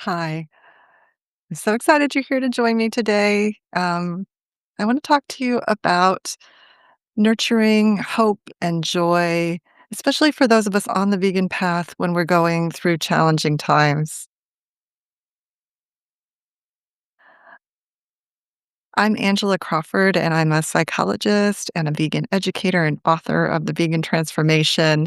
Hi. I'm so excited you're here to join me today. I want to talk to you about nurturing hope and joy, especially for those of us on the vegan path when we're going through challenging times. I'm Angela Crawford, and I'm a psychologist and a vegan educator and author of The Vegan Transformation.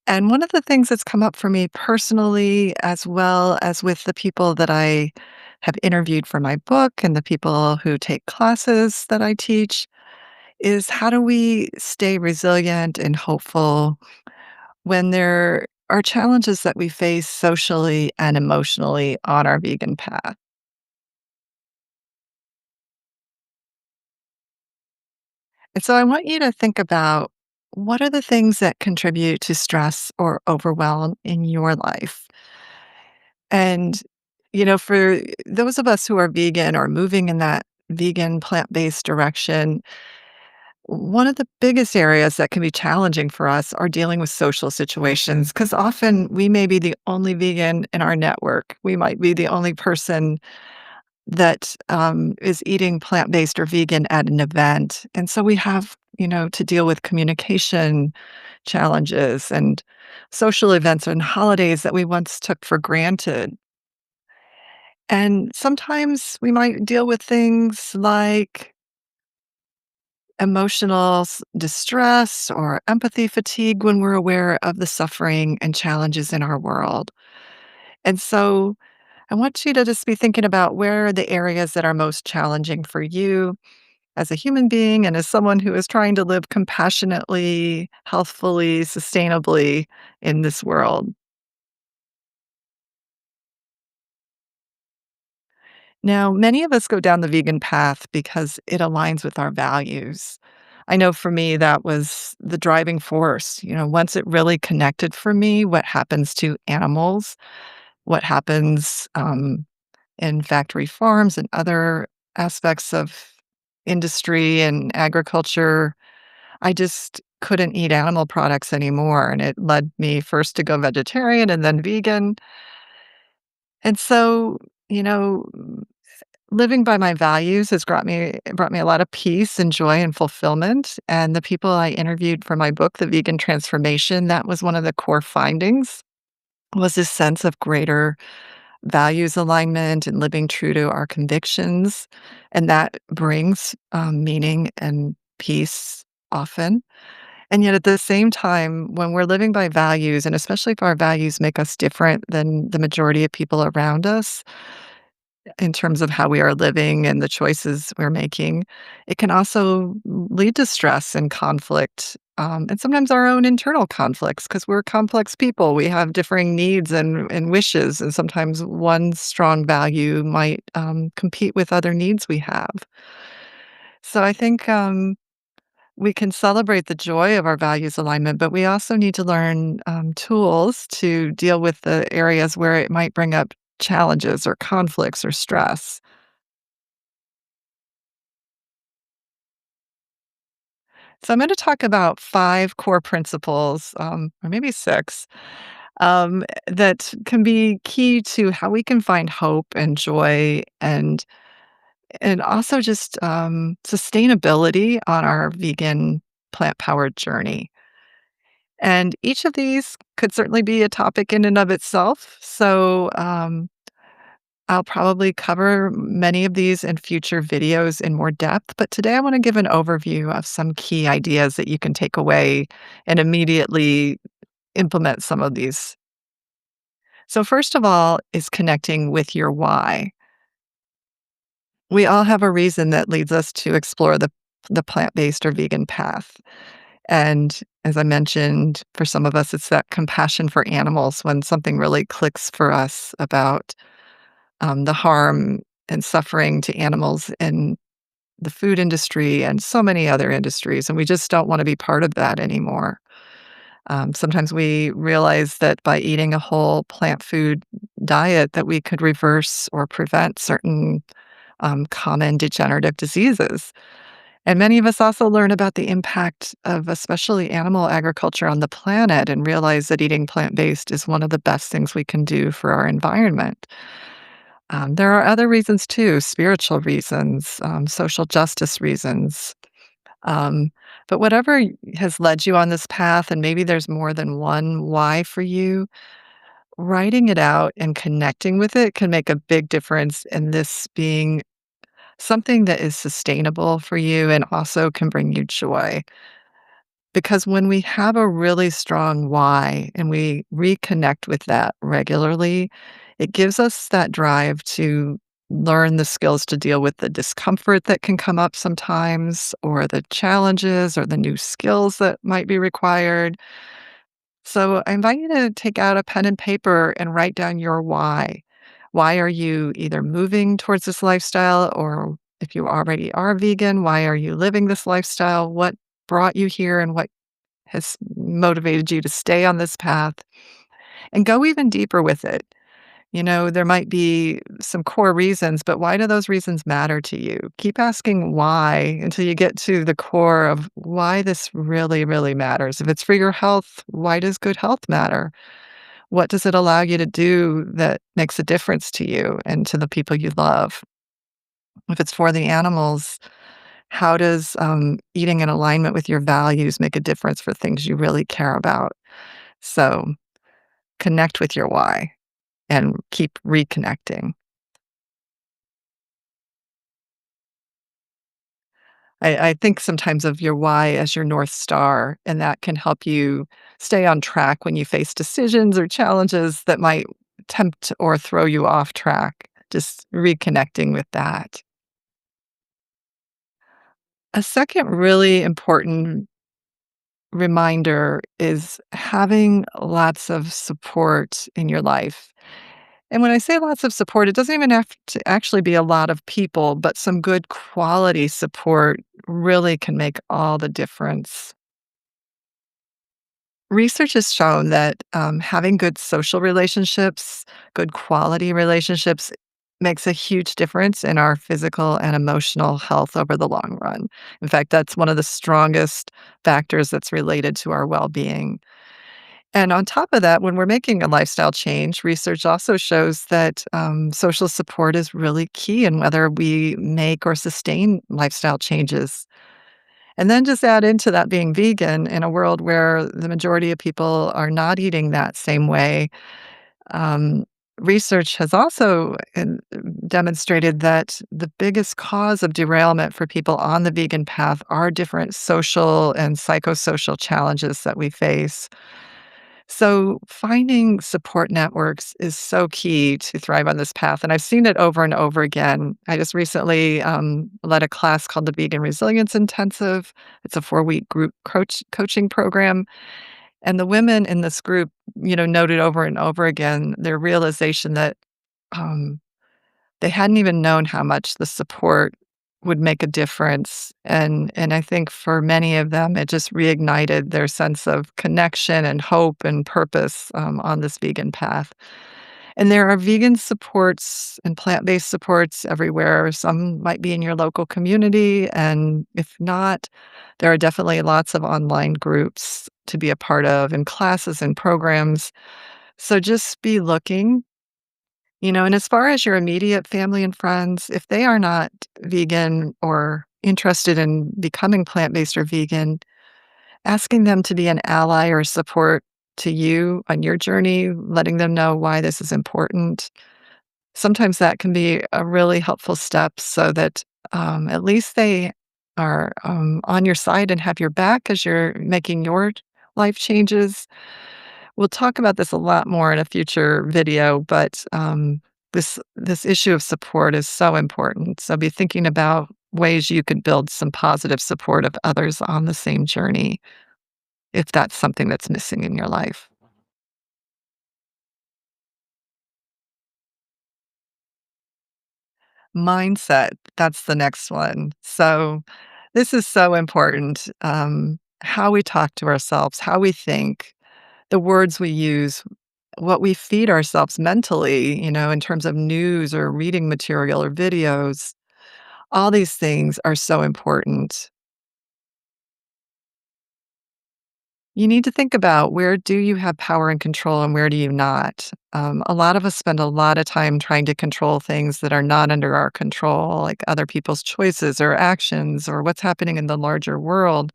And one of the things that's come up for me personally, as well as with the people that I have interviewed for my book and the people who take classes that I teach, is how do we stay resilient and hopeful when there are challenges that we face socially and emotionally on our vegan path? And so I want you to think about what are the things that contribute to stress or overwhelm in your life? And, for those of us who are vegan or moving in that vegan plant-based direction, one of the biggest areas that can be challenging for us are dealing with social situations because often we may be the only vegan in our network. We might be the only person that is eating plant-based or vegan at an event. And so we have, to deal with communication challenges and social events and holidays that we once took for granted. And sometimes we might deal with things like distress or empathy fatigue when we're aware of the suffering and challenges in our world. And so I want you to just be thinking about where are the areas that are most challenging for you as a human being and as someone who is trying to live compassionately, healthfully, sustainably in this world. Now, many of us go down the vegan path because it aligns with our values. I know for me, that was the driving force. Once it really connected for me, what happens to animals, what happens in factory farms and other aspects of industry and agriculture, I just couldn't eat animal products anymore. And it led me first to go vegetarian and then vegan. And so, you know, living by my values has brought me a lot of peace and joy and fulfillment, and the people I interviewed for my book, The Vegan Transformation, that was one of the core findings, was this sense of greater values alignment and living true to our convictions, and that brings, meaning and peace often, and yet at the same time, when we're living by values, and especially if our values make us different than the majority of people around us, in terms of how we are living and the choices we're making, it can also lead to stress and conflict, and sometimes our own internal conflicts because we're complex people. We have differing needs and wishes, and sometimes one strong value might compete with other needs we have. So I think we can celebrate the joy of our values alignment, but we also need to learn tools to deal with the areas where it might bring up challenges or conflicts or stress. So I'm going to talk about 5 core principles, or maybe 6, that can be key to how we can find hope and joy and also just, sustainability on our vegan plant-powered journey. And each of these could certainly be a topic in and of itself. So, I'll probably cover many of these in future videos in more depth, but today I want to give an overview of some key ideas that you can take away and immediately implement some of these. So, first of all, is connecting with your why. We all have a reason that leads us to explore the plant-based or vegan path. And as I mentioned, for some of us, it's that compassion for animals when something really clicks for us about the harm and suffering to animals in the food industry and so many other industries, and we just don't want to be part of that anymore. Sometimes we realize that by eating a whole plant food diet that we could reverse or prevent certain common degenerative diseases. And many of us also learn about the impact of especially animal agriculture on the planet and realize that eating plant based is one of the best things we can do for our environment. There are other reasons too, spiritual reasons, social justice reasons. Um, but whatever has led you on this path, and maybe there's more than one why for you, writing it out and connecting with it can make a big difference in this being something that is sustainable for you and also can bring you joy. Because when we have a really strong why and we reconnect with that regularly, it gives us that drive to learn the skills to deal with the discomfort that can come up sometimes, or the challenges, or the new skills that might be required. So I invite you to take out a pen and paper and write down your why. Why are you either moving towards this lifestyle, or if you already are vegan, why are you living this lifestyle? What brought you here and what has motivated you to stay on this path? And go even deeper with it. There might be some core reasons, but why do those reasons matter to you? Keep asking why until you get to the core of why this really, really matters. If it's for your health, why does good health matter? What does it allow you to do that makes a difference to you and to the people you love? If it's for the animals, how does eating in alignment with your values make a difference for things you really care about? So connect with your why and keep reconnecting. I think sometimes of your why as your North Star, and that can help you stay on track when you face decisions or challenges that might tempt or throw you off track. Just reconnecting with that. A second really important reminder is having lots of support in your life. And when I say lots of support, it doesn't even have to actually be a lot of people, but some good quality support really can make all the difference. Research has shown that having good social relationships, good quality relationships, makes a huge difference in our physical and emotional health over the long run. In fact, that's one of the strongest factors that's related to our well being. And on top of that, when we're making a lifestyle change, research also shows that social support is really key in whether we make or sustain lifestyle changes. And then just add into that being vegan in a world where the majority of people are not eating that same way. Um, Research has also demonstrated that the biggest cause of derailment for people on the vegan path are different social and psychosocial challenges that we face. So, finding support networks is so key to thrive on this path. And I've seen it over and over again. I just recently led a class called the Vegan Resilience Intensive. It's a 4-week group coaching program. And the women in this group, noted over and over again their realization that um, they hadn't even known how much the support would make a difference, and I think for many of them, it just reignited their sense of connection and hope and purpose, on this vegan path. And there are vegan supports and plant-based supports everywhere. Some might be in your local community, and if not, there are definitely lots of online groups to be a part of and classes and programs. So just be looking. And as far as your immediate family and friends, if they are not vegan or interested in becoming plant-based or vegan, asking them to be an ally or support to you on your journey, letting them know why this is important. Sometimes that can be a really helpful step so that at least they are on your side and have your back as you're making your life changes. We'll talk about this a lot more in a future video, but this issue of support is so important. So be thinking about ways you could build some positive support of others on the same journey if that's something that's missing in your life. Mindset, that's the next one. So this is so important. How we talk to ourselves, how we think, the words we use, what we feed ourselves mentally, in terms of news or reading material or videos. All these things are so important. You need to think about where do you have power and control and where do you not. A lot of us spend a lot of time trying to control things that are not under our control, like other people's choices or actions or what's happening in the larger world.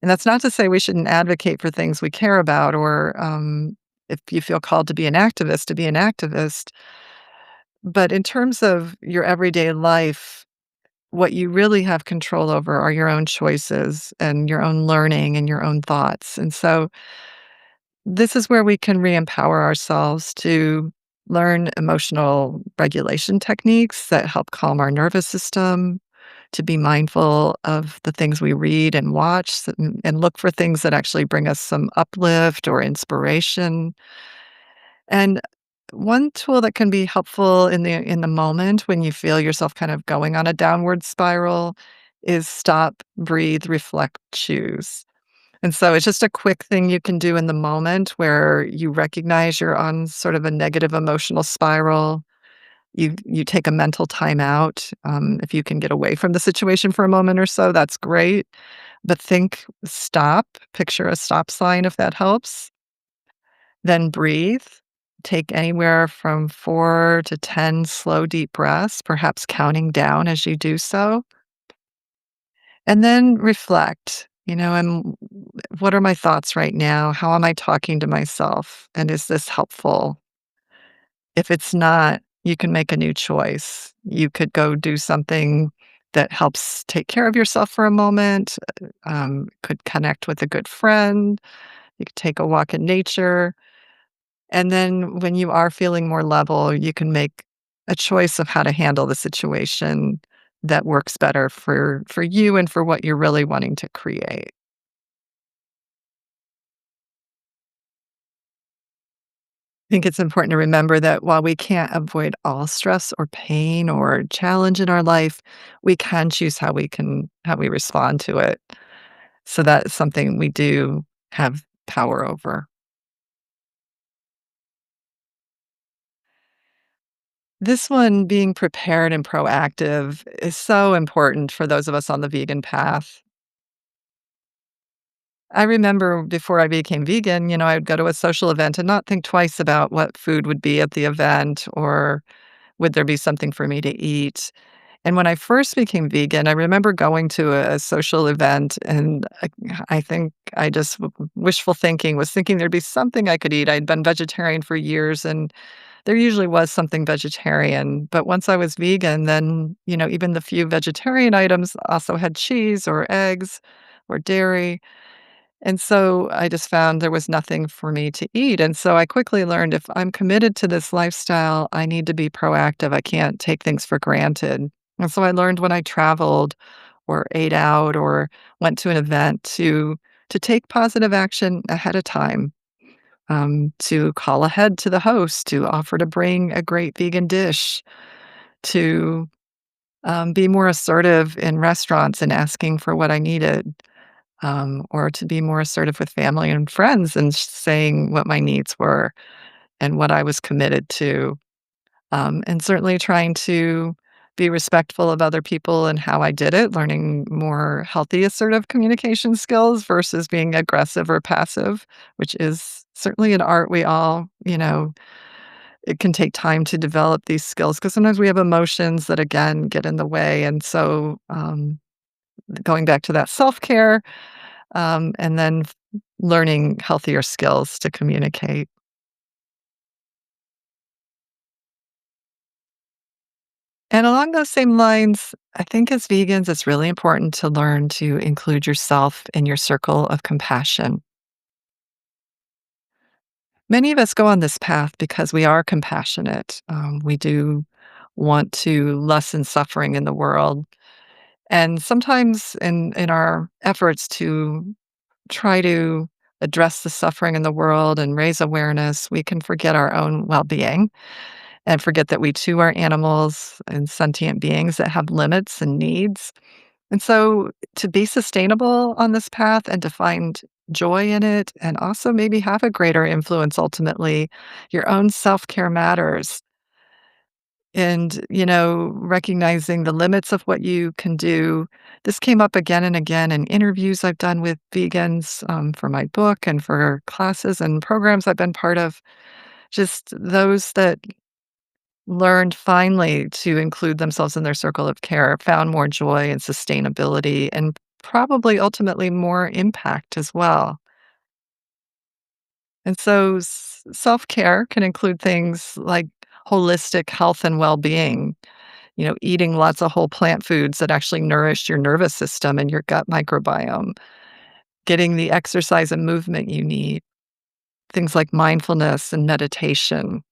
And that's not to say we shouldn't advocate for things we care about or if you feel called to be an activist. But in terms of your everyday life, what you really have control over are your own choices and your own learning and your own thoughts. And so this is where we can re-empower ourselves to learn emotional regulation techniques that help calm our nervous system, to be mindful of the things we read and watch and look for things that actually bring us some uplift or inspiration. And one tool that can be helpful in the moment when you feel yourself kind of going on a downward spiral is stop, breathe, reflect, choose. And so it's just a quick thing you can do in the moment where you recognize you're on sort of a negative emotional spiral. You take a mental time out. If you can get away from the situation for a moment or so, that's great. But think stop, picture a stop sign if that helps. Then breathe. Take anywhere from 4 to 10 slow, deep breaths, perhaps counting down as you do so. And then reflect, and what are my thoughts right now? How am I talking to myself? And is this helpful? If it's not, you can make a new choice. You could go do something that helps take care of yourself for a moment, could connect with a good friend. You could take a walk in nature. And then when you are feeling more level, you can make a choice of how to handle the situation that works better for you and for what you're really wanting to create. I think it's important to remember that while we can't avoid all stress or pain or challenge in our life, we can choose how we respond to it. So that's something we do have power over. This one, being prepared and proactive, is so important for those of us on the vegan path. I remember before I became vegan, I would go to a social event and not think twice about what food would be at the event or would there be something for me to eat. And when I first became vegan, I remember going to a social event and I think I just wishful thinking was thinking there'd be something I could eat. I'd been vegetarian for years and there usually was something vegetarian. But once I was vegan, then, even the few vegetarian items also had cheese or eggs or dairy. And so I just found there was nothing for me to eat. And so I quickly learned if I'm committed to this lifestyle, I need to be proactive. I can't take things for granted. And so I learned when I traveled or ate out or went to an event to take positive action ahead of time, to call ahead to the host, to offer to bring a great vegan dish, to be more assertive in restaurants and asking for what I needed, or to be more assertive with family and friends and saying what my needs were and what I was committed to. And certainly trying to be respectful of other people and how I did it, learning more healthy, assertive communication skills versus being aggressive or passive, which is certainly an art we all, it can take time to develop these skills because sometimes we have emotions that, again, get in the way. And so, going back to that self care, and then learning healthier skills to communicate. And along those same lines, I think as vegans, it's really important to learn to include yourself in your circle of compassion. Many of us go on this path because we are compassionate. We do want to lessen suffering in the world. And sometimes in our efforts to try to address the suffering in the world and raise awareness, we can forget our own well being and forget that we too are animals and sentient beings that have limits and needs. And so to be sustainable on this path and to find joy in it and also maybe have a greater influence ultimately, your own self care matters. And, you know, recognizing the limits of what you can do. This came up again and again in interviews I've done with vegans, for my book and for classes and programs I've been part of. Just those that learned finally to include themselves in their circle of care found more joy and sustainability and probably ultimately more impact as well. And so self-care can include things like holistic health and well-being, you know, eating lots of whole plant foods that actually nourish your nervous system and your gut microbiome, getting the exercise and movement you need, things like mindfulness and meditation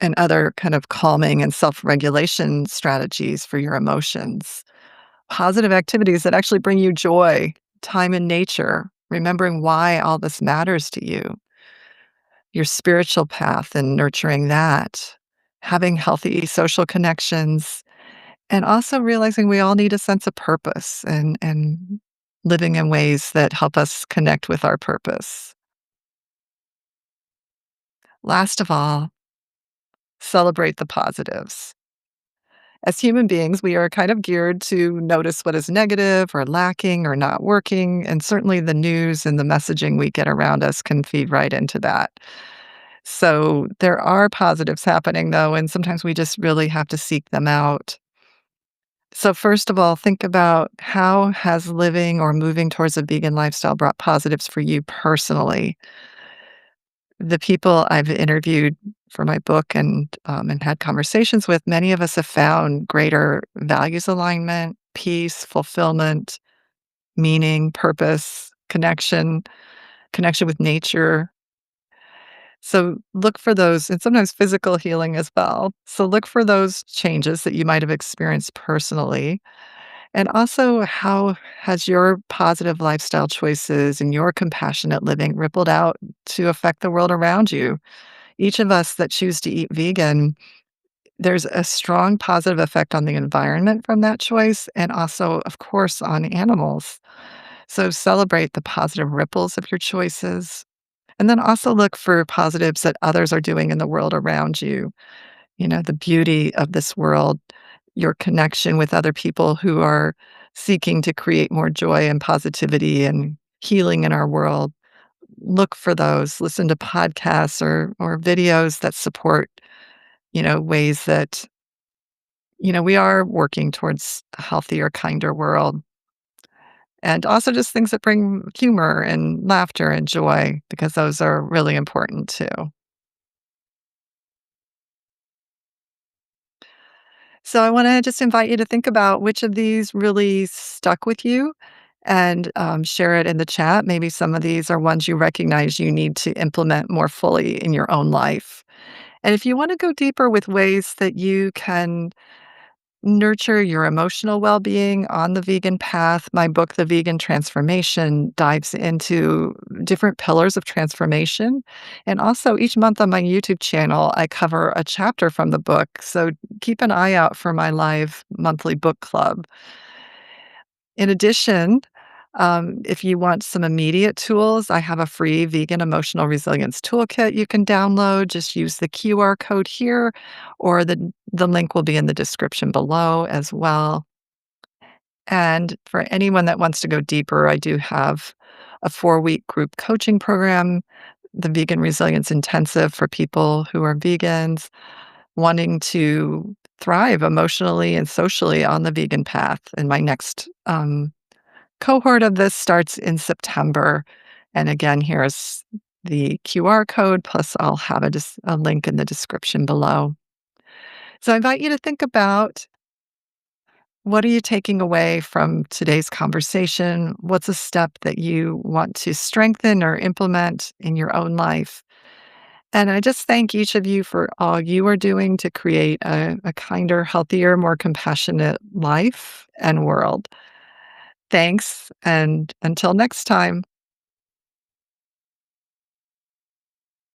and other kind of calming and self-regulation strategies for your emotions. Positive activities that actually bring you joy, time in nature, remembering why all this matters to you, your spiritual path and nurturing that, having healthy social connections, and also realizing we all need a sense of purpose and living in ways that help us connect with our purpose. Last of all, celebrate the positives. As human beings, we are kind of geared to notice what is negative or lacking or not working, and certainly the news and the messaging we get around us can feed right into that. So there are positives happening though, and sometimes we just really have to seek them out. So first of all, think about how has living or moving towards a vegan lifestyle brought positives for you personally? The people I've interviewed for my book and had conversations with, many of us have found greater values alignment, peace, fulfillment, meaning, purpose, connection with nature. So look for those, and sometimes physical healing as well. So look for those changes that you might have experienced personally. And also, how has your positive lifestyle choices and your compassionate living rippled out to affect the world around you? Each of us that choose to eat vegan, there's a strong positive effect on the environment from that choice and also, of course, on animals. So celebrate the positive ripples of your choices. And then also look for positives that others are doing in the world around you. You know, the beauty of this world, your connection with other people who are seeking to create more joy and positivity and healing in our world. Look for those, listen to podcasts or videos that support, you know, ways that, you know, we are working towards a healthier, kinder world. And also just things that bring humor and laughter and joy, because those are really important too. So I want to just invite you to think about which of these really stuck with you and share it in the chat. Maybe some of these are ones you recognize you need to implement more fully in your own life. And if you want to go deeper with ways that you can nurture your emotional well being on the vegan path, my book, The Vegan Transformation, dives into different pillars of transformation. And also, each month on my YouTube channel, I cover a chapter from the book. So keep an eye out for my live monthly book club. In addition, if you want some immediate tools, I have a free vegan emotional resilience toolkit you can download. Just use the QR code here, or the link will be in the description below as well. And for anyone that wants to go deeper, I do have a 4-week group coaching program, the Vegan Resilience Intensive for people who are vegans wanting to thrive emotionally and socially on the vegan path. And my next cohort of this starts in September. And again, here's the QR code, plus I'll have a link in the description below. So I invite you to think about, what are you taking away from today's conversation? What's a step that you want to strengthen or implement in your own life? And I just thank each of you for all you are doing to create a kinder, healthier, more compassionate life and world. Thanks. And until next time.